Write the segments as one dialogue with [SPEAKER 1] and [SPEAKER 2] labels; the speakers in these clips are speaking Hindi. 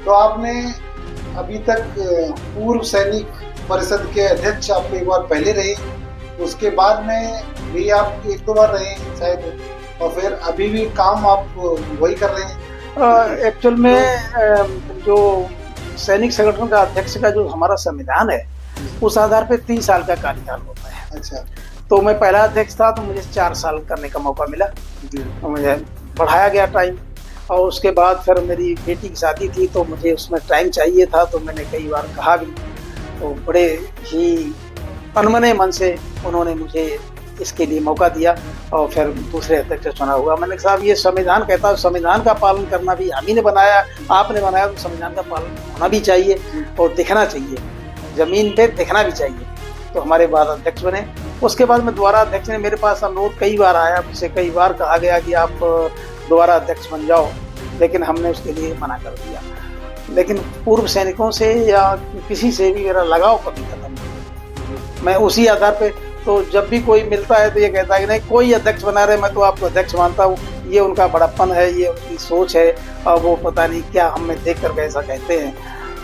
[SPEAKER 1] तो आपने अभी तक पूर्व सैनिक परिषद के अध्यक्ष आप एक बार पहले रहे, उसके बाद में भी आप एक दो बार रहे शायद, और फिर अभी भी काम आप वही कर रहे हैं।
[SPEAKER 2] एक्चुअल में जो सैनिक संगठन का अध्यक्ष का जो हमारा संविधान है उस आधार पे 3 साल का कार्यकाल होता है।
[SPEAKER 1] अच्छा।
[SPEAKER 2] तो मैं पहला अध्यक्ष था तो मुझे 4 साल करने का मौका मिला, तो मुझे बढ़ाया गया टाइम। और उसके बाद फिर मेरी बेटी की शादी थी तो मुझे उसमें टाइम चाहिए था, तो मैंने कई बार कहा भी, तो बड़े ही अनमने मन से उन्होंने मुझे इसके लिए मौका दिया और फिर दूसरे अध्यक्ष चुना हुआ। मैंने कहा साहब ये संविधान कहता है, संविधान का पालन करना भी हम ही ने बनाया, आपने बनाया, तो संविधान का पालन होना भी चाहिए और दिखना चाहिए, जमीन पे दिखना भी चाहिए। तो हमारे बाद अध्यक्ष बने। उसके बाद में दोबारा अध्यक्ष ने मेरे पास अनुरोध कई बार आया, मुझसे कई बार कहा गया कि आप दोबारा अध्यक्ष बन जाओ, लेकिन हमने उसके लिए मना कर दिया। लेकिन पूर्व सैनिकों से या किसी से भी मेरा लगाव कभी खत्म नहीं। मैं उसी आधार पे, तो जब भी कोई मिलता है तो ये कहता है कि नहीं कोई अध्यक्ष बना रहे, मैं तो आपको अध्यक्ष मानता हूँ, ये उनका बड़प्पन है, ये उनकी सोच है, और वो पता नहीं क्या हमें देख कर ऐसा कहते हैं।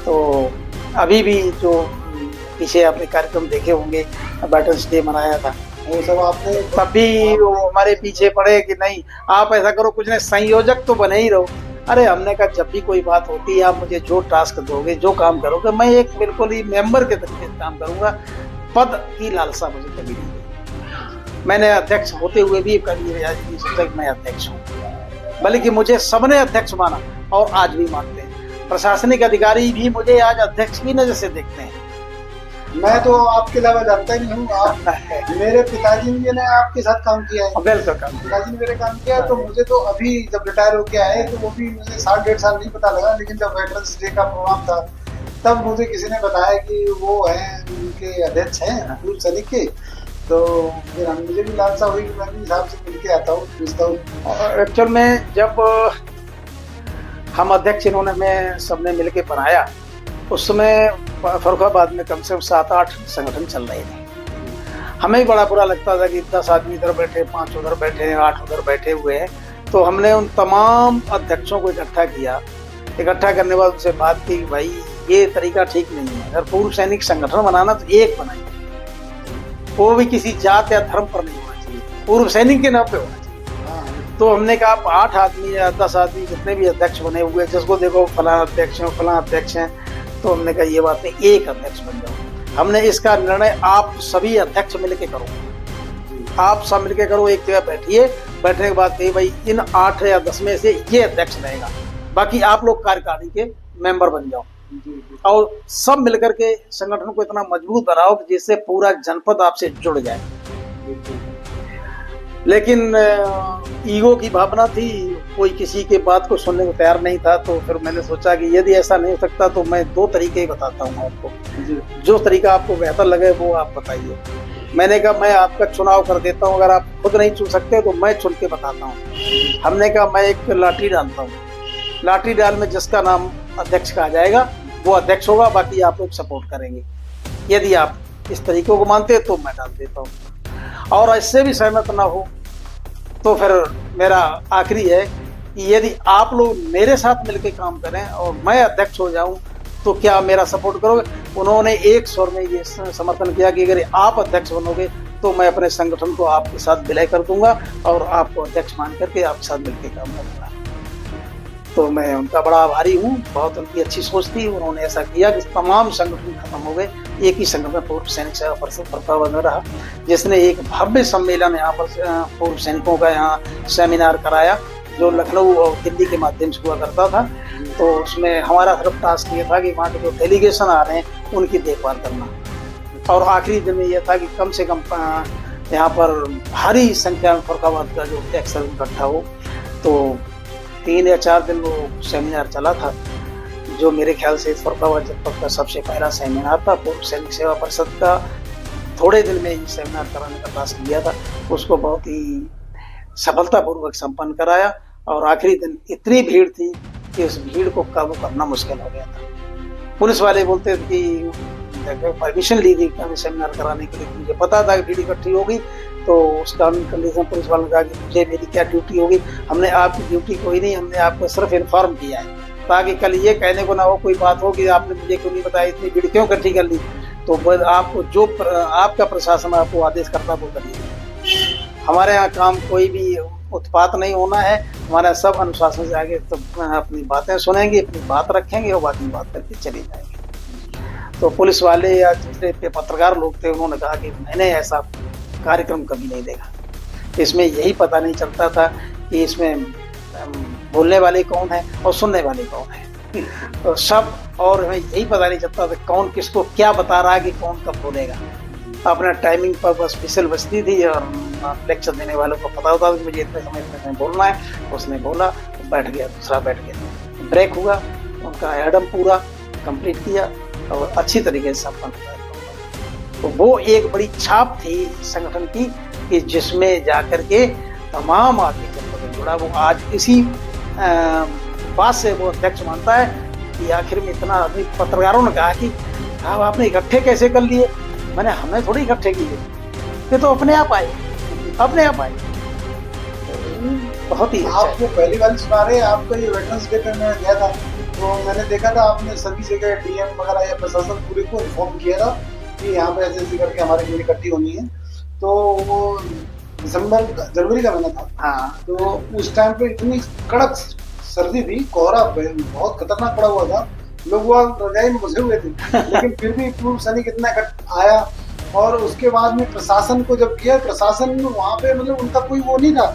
[SPEAKER 2] तो अभी भी जो पीछे आपने कार्यक्रम देखे होंगे, वेटरन्स डे मनाया था,
[SPEAKER 1] वो सब आपने
[SPEAKER 2] तब भी वो हमारे पीछे पड़े कि नहीं आप ऐसा करो, कुछ नहीं, संयोजक तो बने ही रहो। अरे हमने कहा जब भी कोई बात होती है आप मुझे जो टास्क दोगे, जो काम करोगे, मैं एक बिल्कुल ही मेंबर के तरीके से काम करूंगा। पद की लालसा मुझे कभी नहीं थी। मैंने अध्यक्ष होते हुए भी कभी नहीं सोचा कि मैं अध्यक्ष हूँ, बल्कि मुझे सबने अध्यक्ष माना और आज भी मानते हैं। प्रशासनिक अधिकारी भी मुझे आज अध्यक्ष की नजर से देखते हैं।
[SPEAKER 1] मैं तो आपके अलावा जानता ही नहीं हूँ। आप मेरे पिताजी ने आपके साथ काम किया है।
[SPEAKER 2] बिल्कुल
[SPEAKER 1] पिताजी ने मेरे काम किया है, तो मुझे तो अभी जब रिटायर होके आए तो वो भी मुझे 1.5 साल नहीं पता लगा, लेकिन जब वेटरन्स डे का प्रोग्राम था तब मुझे किसी ने बताया कि वो हैं, उनके अध्यक्ष हैं पूर्व सैनिक के। तो फिर मुझे भी लालसा हुई कि मैं भी हिसाब से मिल के आता हूँ, पूछता हूँ।
[SPEAKER 2] एक्चुअल में जब हम अध्यक्ष इन्होंने में सबने मिल के बनाया, उस समय फर्रुखाबाद में कम से कम 7-8 संगठन चल रहे थे। हमें बड़ा बुरा लगता था कि 10 आदमी इधर बैठे, 5 उधर बैठे, 8 उधर बैठे हुए हैं। तो हमने उन तमाम अध्यक्षों को इकट्ठा किया। इकट्ठा करने के बाद उनसे बात की, भाई ये तरीका ठीक नहीं है, अगर पूर्व सैनिक संगठन बनाना तो एक बनाइए, वो भी किसी जात या धर्म पर नहीं होना चाहिए, पूर्व सैनिक के नाम पे होना चाहिए। तो हमने कहा आप 8 आदमी या 10 आदमी जितने भी अध्यक्ष बने हुए, जिसको देखो फलां अध्यक्ष हैं, फलां अध्यक्ष हैं, तो हमने कहा ये बात नहीं, एक अध्यक्ष बन जाओ। हमने इसका निर्णय आप सभी अध्यक्ष मिलके करो, आप सब मिलके करो, एक जगह बैठिए, बैठने के बाद कही भाई इन 8 या 10 में से ये अध्यक्ष रहेगा, बाकी आप लोग कार्यकारिणी के मेंबर बन जाओ, और सब मिलकर के संगठन को इतना मजबूत बनाओ कि जिससे पूरा जनपद आपसे जुड़ जाए। लेकिन ईगो की भावना थी, कोई किसी के बात को सुनने को तैयार नहीं था। तो फिर मैंने सोचा कि यदि ऐसा नहीं हो सकता तो मैं 2 तरीके बताता हूँ आपको, जो तरीका आपको बेहतर लगे वो आप बताइए। मैंने कहा मैं आपका चुनाव कर देता हूँ, अगर आप खुद नहीं चुन सकते तो मैं चुन के बताता हूँ। हमने कहा मैं एक लॉटरी डालता हूँ, लॉटरी डाल में जिसका नाम अध्यक्ष का आ जाएगा वो अध्यक्ष होगा, बाकी आप लोग सपोर्ट करेंगे। यदि आप इस तरीकों को मानते तो मैं डाल देता हूँ, और इससे भी सहमत ना हो तो फिर मेरा आखिरी है कि यदि आप लोग मेरे साथ मिलकर काम करें और मैं अध्यक्ष हो जाऊं तो क्या मेरा सपोर्ट करोगे। उन्होंने एक स्वर में ये समर्थन किया कि अगर आप अध्यक्ष बनोगे तो मैं अपने संगठन को आपके साथ विलय कर दूंगा और आपको अध्यक्ष मान करके आपके साथ मिलकर काम करूंगा। तो मैं उनका बड़ा आभारी हूँ, बहुत उनकी अच्छी सोच थी। उन्होंने ऐसा किया कि तमाम संगठन खत्म हो गए, एक ही संगठन पूर्व सैनिक सेवा परिषद फर्रुखाबाद में रहा, जिसने एक भव्य सम्मेलन यहाँ पर पूर्व सैनिकों का यहाँ सेमिनार कराया, जो लखनऊ और दिल्ली के माध्यम से हुआ करता था। तो उसमें हमारा सिर्फ टास्क ये था कि वहाँ के जो डेलीगेशन आ रहे हैं उनकी देखभाल करना, और आखिरी दिन में यह था कि कम से कम यहाँ पर भारी संख्या में फर्रुखाबाद का जो टैक्स इकट्ठा हो। तो 3 या 4 दिन वो सेमिनार चला था, जो मेरे ख्याल से फर्रुखाबाद जनपद का सबसे पहला सेमिनार था। पूर्व सैनिक सेवा परिषद का थोड़े दिन में ही सेमिनार कराने का टास्क लिया था, उसको बहुत ही सफलतापूर्वक संपन्न कराया। और आखिरी दिन इतनी भीड़ थी कि उस भीड़ को काबू करना मुश्किल हो गया था। पुलिस वाले बोलते थे कि परमिशन ली थी सेमिनार कराने के लिए। मुझे पता था कि भीड़ इकट्ठी होगी, तो उस कानूनी कंडीशन पुलिस वालों ने कहा कि मुझे मेरी क्या ड्यूटी होगी। हमने आपकी ड्यूटी कोई नहीं, हमने आपको सिर्फ इन्फॉर्म किया है ताकि कल ये कहने को ना हो कोई बात हो कि आपने मुझे क्यों नहीं बताया, इतनी भीड़ क्यों इकट्ठी कर ली। तो बस आपको जो आपका प्रशासन आपको आदेश करता वो करिए। हमारे यहाँ काम कोई भी उत्पात नहीं होना है, हमारे सब अनुशासन से आगे तो अपनी बातें सुनेंगे, अपनी बात रखेंगे और बाकी बात करके चले जाएंगे। तो पुलिस वाले या दूसरे पत्रकार लोग थे, उन्होंने कहा कि मैंने ऐसा कार्यक्रम कभी नहीं देखा। इसमें यही पता नहीं चलता था कि इसमें बोलने वाले कौन है और सुनने वाले कौन है, तो सब, और हमें यही पता नहीं चलता था कौन किसको क्या बता रहा है कि कौन कब बोलेगा। अपना टाइमिंग पर बस विसल बजती थी और लेक्चर देने वालों को पता होता था कि मुझे इतने समय बोलना है। उसने बोला, बैठ गया, दूसरा बैठ गया, ब्रेक हुआ, उनका एडम पूरा कंप्लीट किया और अच्छी तरीके से संपन्न हुआ। तो वो एक बड़ी छाप थी संगठन की कि जिसमें जाकर के तमाम आदमी जब जुड़ा, वो आज इसी बात से वो अध्यक्ष मानता है कि आखिर में इतना आदमी, पत्रकारों ने कहा कि साहब आपने इकट्ठे कैसे कर लिए। मैंने हमने थोड़ी इकट्ठे किए, ये तो अपने आप आए, अपने आप आए। बहुत ही
[SPEAKER 1] आपको पहली बार सुना रहे, आपका ये वेटरन्स डे पे मैं गया था तो मैंने देखा था आपने सभी जगह डीएम वगैरह या प्रशासन पूरे को इन्फॉर्म किया था कि यहाँ पे ऐसे करके हमारी भीड़ इकट्ठी होनी है। तो वो जनवरी का महीना था।
[SPEAKER 2] हाँ।
[SPEAKER 1] तो उस टाइम पे इतनी कड़क सर्दी थी, कोहरा बहुत खतरनाक पड़ा हुआ था, लोग वहाँ रजाई में घुसे हुए थे लेकिन फिर भी पूर्व सैनिक इतना आया। और उसके बाद में प्रशासन को जब किया, प्रशासन वहाँ पे मतलब उनका कोई वो नहीं था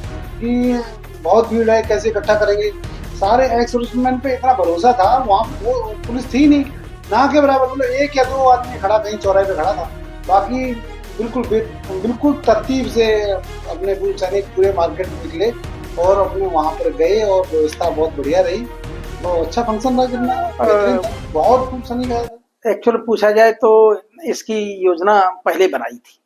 [SPEAKER 1] कि बहुत भीड़ है कैसे इकट्ठा करेंगे। सारे एक्स सर्विसमैन पे इतना भरोसा था, वहाँ वो पुलिस थी नहीं, ना के बराबर, मतलब एक या दो आदमी खड़ा कहीं चौराहे पे खड़ा था, बाकी बिल्कुल तरतीब से अपने पूर्व सैनिक पूरे मार्केट में निकले और अपने वहाँ पर गए और व्यवस्था बहुत बढ़िया रही। तो अच्छा फंक्शन रहा, कितना बहुत पूर्व सैनिक आया था।
[SPEAKER 2] एक्चुअली पूछा जाए तो इसकी योजना पहले बनाई थी,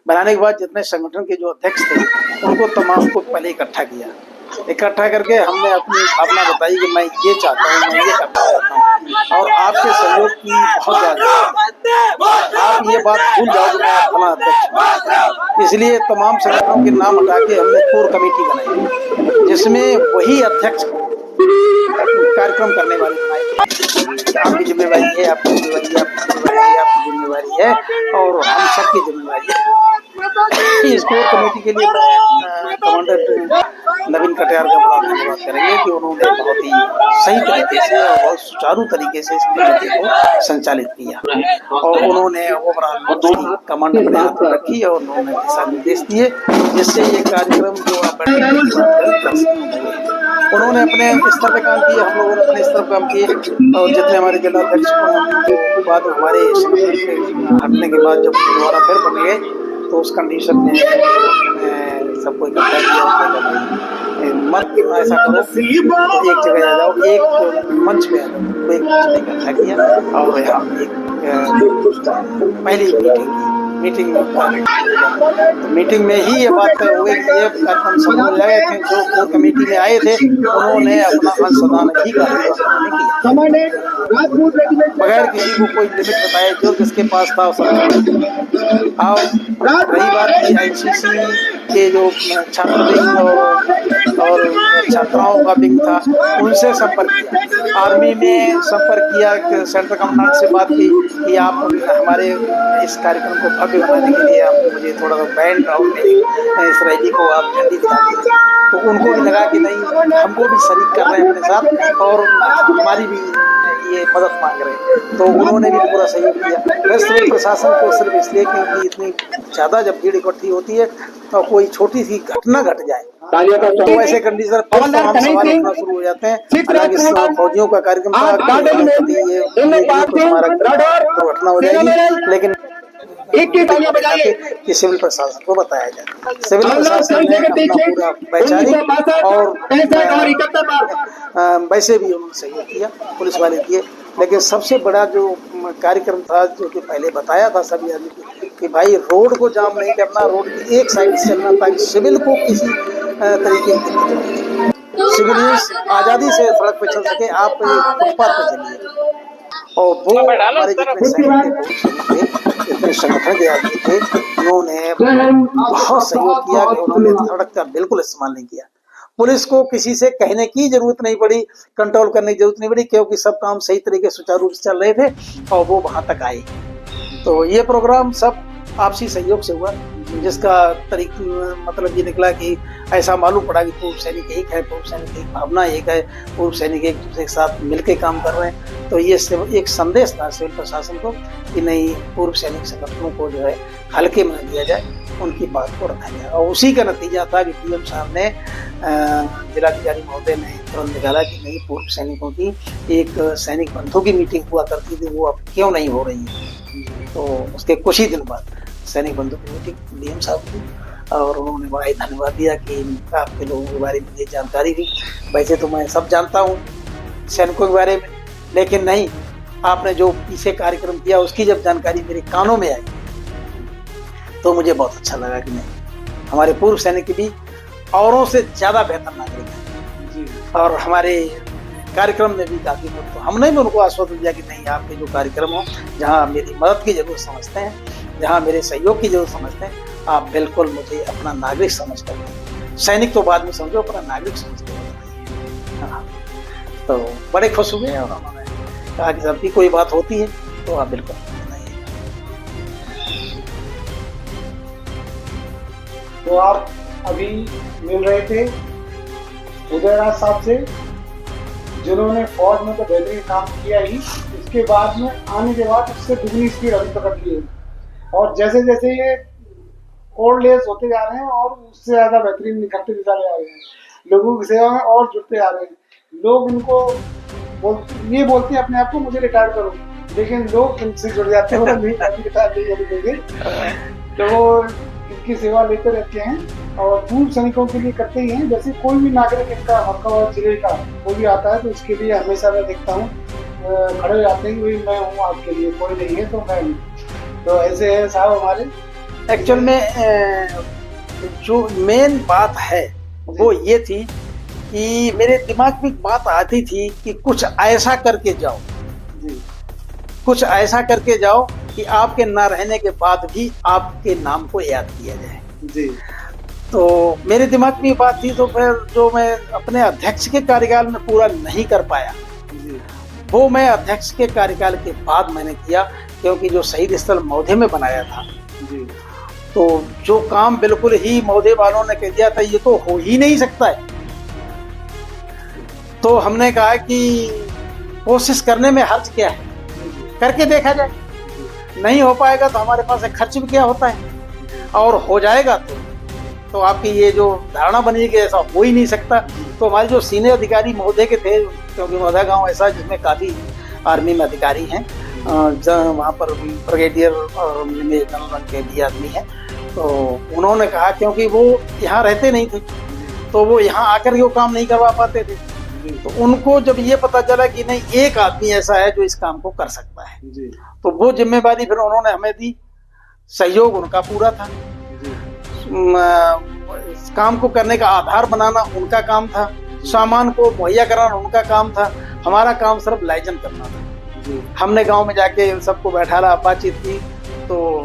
[SPEAKER 2] बनाने के बाद जितने संगठन के जो अध्यक्ष थे उनको तमाम को पहले इकट्ठा किया, इकट्ठा करके हमने अपनी भावना बताई कि मैं ये चाहता हूँ, मैं ये करना चाहता हूँ, और आपके सहयोग की बहुत ज़्यादा, आप ये बात भूल जाओ कि मैं अपना अध्यक्ष। इसलिए तमाम संगठनों के नाम हटा के हमने कोर कमेटी बनाई, जिसमें वही अध्यक्ष कार्यक्रम करने वाले बनाए। आपकी जिम्मेवारी है, आपकी जिम्मेवारी है, आपकी जिम्मेवारी है, आपकी जिम्मेवारी है और हम सबकी जिम्मेवारी है। इस कोर कमेटी के लिए मैं कमांडर नवीन कटियार का बड़ा धन्यवाद करेंगे कि उन्होंने बहुत ही सही तरीके से और बहुत सुचारू तरीके से इस कमेटी को संचालित किया और उन्होंने ओवरऑल कमांड अपने हाथ में रखी और उन्होंने दिशा निर्देश दिए, जिससे ये कार्यक्रम जो उन्होंने अपने स्तर पे काम किया, हम लोगों ने अपने स्तर पर काम किए। और जितने हमारे जिलाध्यक्ष बाद हमारे हटने के बाद जब दोबारा फिर बन गए तो उस कंडीशन में सबको इकट्ठा किया, मत ऐसा करो तो एक जगह आ जाओ, एक मंच पे आ जाओ, तो एक मंच पे इकट्ठा किया और यहाँ एक पहली मीटिंग में तो मीटिंग में ही ये बात तय हुई कि ये कार्यक्रम सफल हो जाएगा, कि जो कोर कमेटी में आए थे उन्होंने अपना अंशदान ही कार्यक्रम किया बगैर किसी को कोई लिमिट बताए, जो जिसके पास था सब। और रही बात ICC के जो छात्र विंग और छात्राओं का विंग था, उनसे संपर्क किया, आर्मी में संपर्क किया, सेंट्रल कमांड से बात की कि आप हमारे इस कार्यक्रम को भव्य बनाने के लिए आप मुझे थोड़ा सा बैंड और इस रैली को आप जल्दी दिखा दीजिए। तो उनको भी लगा कि नहीं, हमको भी शरीक कर रहे हैं अपने साथ और हमारी भी ये मदद मांग रहे हैं, तो उन्होंने भी पूरा सहयोग किया। सिविल प्रशासन को सिर्फ इसलिए क्योंकि इतनी ज़्यादा जब भीड़ इकट्ठी होती है तो कोई छोटी सी घटना घट जाए तो ऐसे कंडीशन तमाम सवाल उठना शुरू हो जाते हैं। हालांकि फौजियों का कार्यक्रम था, दुर्घटना हो जाएगी, लेकिन कि सिविल प्रशासन को बताया जाए। सिविल प्रशासन ने अपना पूरा वैचारिक और वैसे भी उन्होंने सहयोग किया, पुलिस वाले किए, लेकिन सबसे बड़ा जो कार्यक्रम था जो कि पहले बताया था सभी आदमी कि भाई रोड को जाम नहीं करना, रोड की एक साइड से चलना ताकि सिविल को किसी तरीके की सिविलियंस आज़ादी से सड़क पर चल सके। आप फुटपाथ पर चलिए, और वो हमारे जितने सैनिक थे, जितने संगठन के आदमी थे, उन्होंने बहुत सहयोग किया कि उन्होंने सड़क का बिल्कुल इस्तेमाल नहीं किया। पुलिस को किसी से कहने की जरूरत नहीं पड़ी, कंट्रोल करने की जरूरत नहीं पड़ी, क्योंकि सब काम सही तरीके से सुचारू रूप से चल रहे थे और वो वहां तक आए। तो ये प्रोग्राम सब आपसी सहयोग से हुआ, जिसका मतलब ये निकला कि ऐसा मालूम पड़ा कि पूर्व सैनिक एक है, पूर्व सैनिक एक भावना एक है, पूर्व सैनिक एक दूसरे के साथ मिलकर काम कर रहे हैं। तो ये एक संदेश था सिविल प्रशासन को कि नहीं, पूर्व सैनिक संगठनों को जो है हल्के में न लिया जाए, उनकी बात को रखा जाए। और उसी का नतीजा था कि डीएम साहब ने, जिलाधिकारी महोदय ने तुरंत निकाला कि नहीं, पूर्व सैनिकों की एक सैनिक बंधु की मीटिंग हुआ करती थी, वो अब क्यों नहीं हो रही है। तो उसके कुछ ही दिन बाद सैनिक बंधु की मीटिंग डीएम साहब की, और उन्होंने बड़ा ही धन्यवाद दिया कि आपके लोगों के बारे में ये जानकारी दी। वैसे तो मैं सब जानता हूँ सैनिकों के बारे में, लेकिन नहीं, आपने जो पीछे कार्यक्रम किया उसकी जब जानकारी मेरे कानों में आई तो मुझे बहुत अच्छा लगा कि नहीं, हमारे पूर्व सैनिक भी औरों से ज्यादा बेहतर नागरिक हैं। और हमारे कार्यक्रम में भी काफी, तो हमने भी उनको आश्वासन दिया कि नहीं, आपके जो कार्यक्रम हो, जहाँ मेरी मदद की जरूरत समझते हैं, जहाँ मेरे सहयोग की जरूरत समझते हैं, आप बिल्कुल मुझे अपना नागरिक समझ कर, सैनिक तो बाद में समझो, अपना नागरिक समझ कर। हाँ, तो बड़े खुश हुए और उन्होंने कहा कि जब भी कोई बात होती है तो आप बिल्कुल बताइए।
[SPEAKER 1] तो आप अभी मिल रहे थे उदयराज साहब से, जिन्होंने फौज में तो बेहतरीन काम किया ही, उसके बाद में आने के बाद उससे दुगनी स्पीड अभी पकड़ ली है, और जैसे जैसे ये ओल्ड एज होते जा रहे हैं और उससे ज्यादा बेहतरीन निकलते भी चले आ रहे हैं, लोगों की सेवा में और जुड़ते आ रहे हैं। लोग इनको ये बोलते हैं अपने आप को, मुझे रिटायर करो, लेकिन लोग इनसे जुड़ जाते हैं, नहीं रिटायर नहीं करेंगे, तो वो इनकी सेवा लेते रहते हैं और पूर्व सैनिकों के लिए करते ही हैं। जैसे कोई भी नागरिक इनका हल्का और जिले का कोई भी आता है तो उसके लिए हमेशा मैं देखता हूँ खड़े हो जाते हैं कि मैं हूँ आपके लिए, कोई नहीं है तो मैं हूँ। तो ऐसे है साहब हमारे।
[SPEAKER 2] एक्चुअल में जो मेन बात है वो ये थी कि मेरे दिमाग में बात आती थी कि कुछ ऐसा करके जाओ
[SPEAKER 1] जी,
[SPEAKER 2] कुछ ऐसा करके जाओ कि आपके ना रहने के बाद भी आपके नाम को याद किया जाए
[SPEAKER 1] जी।
[SPEAKER 2] तो मेरे दिमाग में बात थी, तो फिर जो मैं अपने अध्यक्ष के कार्यकाल में पूरा नहीं कर पाया
[SPEAKER 1] जी,
[SPEAKER 2] वो मैं अध्यक्ष के कार्यकाल के बाद मैंने किया, क्योंकि जो शहीद स्थल मौधे में बनाया था
[SPEAKER 1] जी,
[SPEAKER 2] तो जो काम बिल्कुल ही मौधे वालों ने कह दिया था ये तो हो ही नहीं सकता है, तो हमने कहा कि कोशिश करने में हर्ज क्या है, करके देखा जाए, नहीं हो पाएगा तो हमारे पास खर्च भी क्या होता है, और हो जाएगा तो आपकी ये जो धारणा बनी कि ऐसा हो ही नहीं सकता। तो हमारे जो सीनियर अधिकारी महोदय के थे, क्योंकि महोदय गांव ऐसा जिसमें काफ़ी आर्मी में अधिकारी हैं, वहाँ पर ब्रिगेडियर और जनरल रंग के भी आदमी हैं, तो उन्होंने कहा, क्योंकि वो यहाँ रहते नहीं थे तो वो यहाँ आकर वो काम नहीं करवा पाते थे, तो उनको जब ये पता चला कि नहीं, एक आदमी ऐसा है जो इस काम को कर सकता है, तो वो जिम्मेदारी फिर उन्होंने हमें दी। सहयोग उनका पूरा था, इस काम को करने का आधार बनाना उनका काम था, सामान को मुहैया कराना उनका काम था, हमारा काम सिर्फ लाइजन करना था। हमने गांव में जाके सबको बैठाला, बातचीत की, तो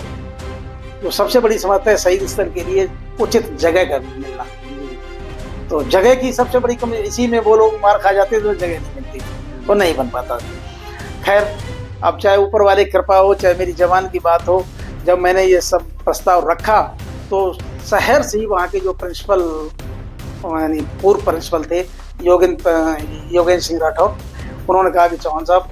[SPEAKER 2] जो सबसे बड़ी समस्या है शहीद स्थल के लिए उचित जगह का मिलना, तो जगह की सबसे बड़ी कमी, इसी में वो लोग मार खा जाते तो जगह नहीं मिलती, वो नहीं बन पाता। खैर, अब चाहे ऊपर वाले कृपा हो, चाहे मेरी जवान की बात हो, जब मैंने ये सब प्रस्ताव रखा तो शहर से ही वहाँ के जो प्रिंसिपल, यानी पूर्व प्रिंसिपल थे योगेंद्र सिंह राठौर, उन्होंने कहा कि चौहान साहब,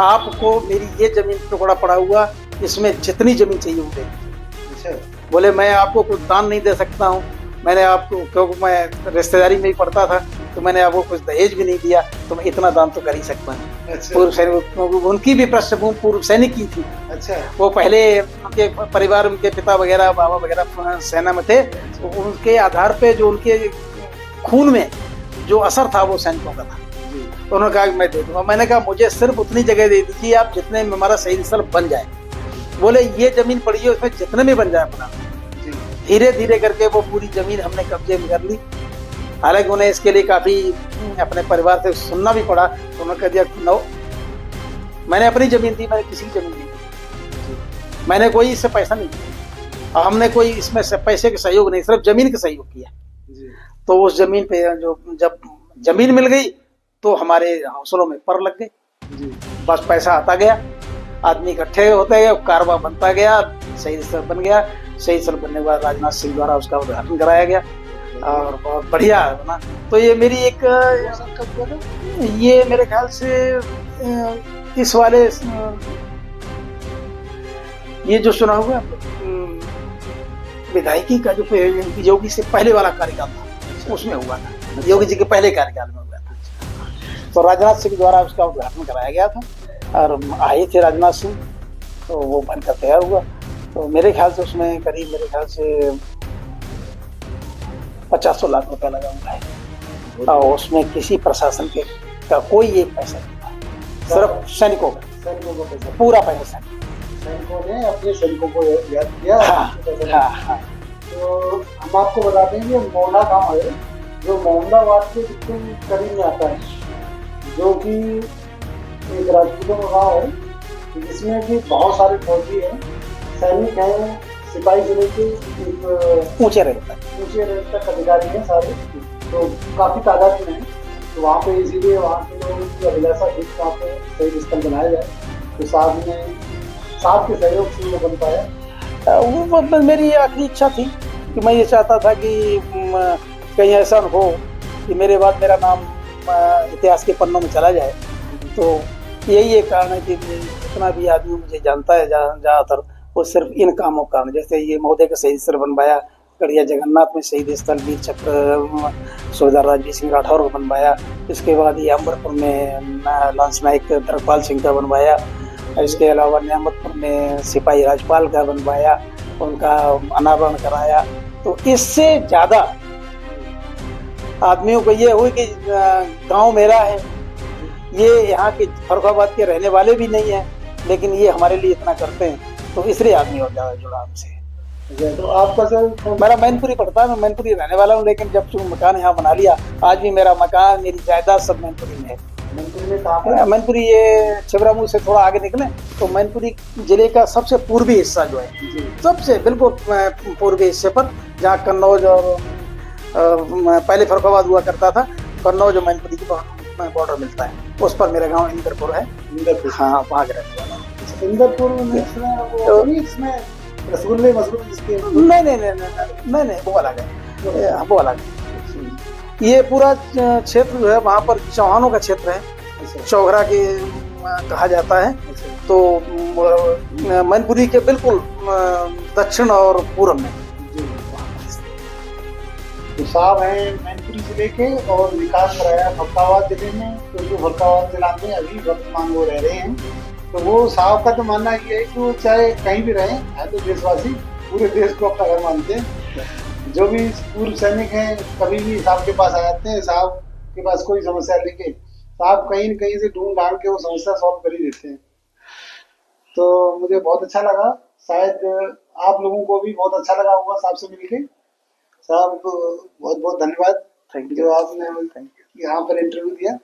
[SPEAKER 2] आपको मेरी ये जमीन टुकड़ा पड़ा हुआ, इसमें जितनी जमीन चाहिए वो दे। बोले मैं आपको कुछ दान नहीं दे सकता हूँ, मैंने आपको, क्योंकि मैं रिश्तेदारी में ही पढ़ता था, तो मैंने आपको कुछ दहेज भी नहीं दिया, तो मैं इतना दान तो कर ही सकता हूँ। पूर्व सैनिक, उनकी भी पृष्ठभूमि पूर्व सैनिक की थी।
[SPEAKER 1] अच्छा,
[SPEAKER 2] वो पहले उनके परिवार, उनके पिता वगैरह, बाबा वगैरह सेना में थे, तो उनके आधार पे जो उनके खून में जो असर था वो सैनिकों का था। तो उन्होंने कहा कि मैं दे दूंगा। मैंने कहा मुझे सिर्फ उतनी जगह दे दीजिए आप जितने में हमारा शहीद स्थल बन जाए। बोले ये जमीन पड़ी है, उसमें जितने में बन जाए अपना। धीरे धीरे करके वो पूरी जमीन हमने कब्जे में कर ली। हालांकि उन्हें इसके लिए काफी अपने परिवार से सुनना भी पड़ा, तो उन्होंने कह दिया नो, मैंने अपनी जमीन दी, मैंने किसी की जमीन नहीं दी, मैंने कोई इससे पैसा नहीं दिया, और हमने कोई इसमें से पैसे का सहयोग नहीं, सिर्फ जमीन का सहयोग किया। तो उस जमीन पे जो जब जमीन मिल गई तो हमारे हौसलों में पर लग गए, बस पैसा आता गया, आदमी इकट्ठे होते गए, कारवा बनता गया, शहीद स्थल बन गया। शहीद स्थल बनने के बाद राजनाथ सिंह द्वारा उसका उद्घाटन कराया गया और बहुत बढ़िया बना। तो ये मेरी एक, ये मेरे ख्याल से इस वाले, ये जो चुनाव हुआ विधायकी का जो योगी से पहले वाला कार्यकाल था उसमें हुआ था, योगी जी के पहले कार्यकाल में हुआ था। तो राजनाथ सिंह द्वारा उसका उद्घाटन कराया गया था और आए थे राजनाथ सिंह, तो वो बनकर तैयार हुआ। तो मेरे ख्याल से उसमें करीब मेरे ख्याल से 500 लाख रुपया लगा हुआ है, और उसमें किसी प्रशासन के का कोई एक पैसा नहीं था, सिर्फ सैनिकों का पैसा, पूरा पैसा
[SPEAKER 1] सैनिकों ने अपने सैनिकों को याद किया।
[SPEAKER 2] हाँ।
[SPEAKER 1] तो हम आपको बताते हैं कि मोहना गांव है जो मोहम्मदाबाद के बिल्कुल करीब में आता है, जो कि एक राजपूतों का गाँव है जिसमें कि बहुत सारे फौजी हैं, सैनिक हैं, सिपाही जिले के एक ऊंचे रेंज तक अधिकारी हैं सारे, तो काफी तादाद में हैं। तो वहाँ पे इसीलिए वहाँ के लोगों की अभिलाषा थी वहाँ पे शहीद स्थल बनाया जाए, तो साथ के सहयोग से वो बन पाया।
[SPEAKER 2] वो मेरी आखिरी इच्छा थी कि मैं ये चाहता था कि कहीं ऐसा हो कि मेरे बाद मेरा नाम इतिहास के पन्नों में चला जाए। तो यही एक कारण है कि जितना भी आदमी मुझे जानता है ज़्यादातर वो सिर्फ इन कामों का कारण, जैसे ये महोदय का शहीद स्थल बनवाया, गढ़िया जगन्नाथ में शहीद स्थल वीर चक्र सूबेदार राजवीर सिंह राठौर को बनवाया, इसके बाद ये अम्बरपुर में लांस नायक धर्मपाल सिंह का बनवाया, इसके अलावा नियामतपुर में सिपाही राजपाल का बनवाया, उनका अनावरण कराया। तो इससे ज़्यादा आदमियों को ये हुई कि गांव मेरा है, ये यहाँ के फर्रुखाबाद के रहने वाले भी नहीं हैं, लेकिन ये हमारे लिए इतना करते हैं, तो इसलिए आदमी और ज़्यादा जुड़ा हमसे।
[SPEAKER 1] तो आपका सर
[SPEAKER 2] मेरा मैनपुरी पड़ता है, मैं मैनपुरी रहने वाला हूँ, लेकिन जब से मकान यहाँ बना लिया, आज भी मेरा मकान, मेरी जायदाद सब मैनपुरी में है। मैनपुरी ये छिबरामऊ से थोड़ा आगे निकले तो मैनपुरी जिले का सबसे पूर्वी हिस्सा जो है, सबसे बिल्कुल पूर्वी हिस्से पर, जहाँ कन्नौज और पहले फर्रुखाबाद हुआ करता था, कन्नौज और मैनपुरी की बॉर्डर मिलता है, उस पर मेरा गांव इंदरपुर है।
[SPEAKER 1] इंदरपुर,
[SPEAKER 2] हाँ, वहाँ के रहने वाला हूँ।
[SPEAKER 1] इंदरपुर में इसमें रसगुल्ले जिसके
[SPEAKER 2] नहीं, वो अलग है, वो अलग है। ये पूरा क्षेत्र जो है वहाँ पर चौहानों का क्षेत्र है, चौघरा के कहा जाता है। तो मैनपुरी के बिल्कुल दक्षिण और पूर्व में।
[SPEAKER 1] तो साहब हैं मैनपुरी जिले के और विकास कराया फर्रुखाबाद जिले में, तो जो फर्रुखाबाद जिला में अभी वर्तमान वो रह रहे हैं। तो वो साहब का तो मानना ये है कि वो चाहे कहीं भी रहें, है तो देशवासी, पूरे देश को अपना घर मानते हैं। जो भी पूर्व सैनिक हैं कभी भी साहब के पास आ जाते हैं, साहब के पास कोई समस्या लेके साहब कहीं न कहीं से ढूंढ ढांड के वो समस्या सॉल्व कर ही देते हैं। तो मुझे बहुत अच्छा लगा, शायद आप लोगों को भी बहुत अच्छा लगा होगा साहब से मिलके। साहब को बहुत बहुत धन्यवाद, जो आपने यहाँ पर इंटरव्यू दिया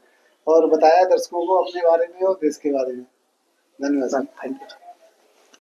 [SPEAKER 1] और बताया दर्शकों को अपने बारे में और देश के बारे में। धन्यवाद।
[SPEAKER 2] Thank you.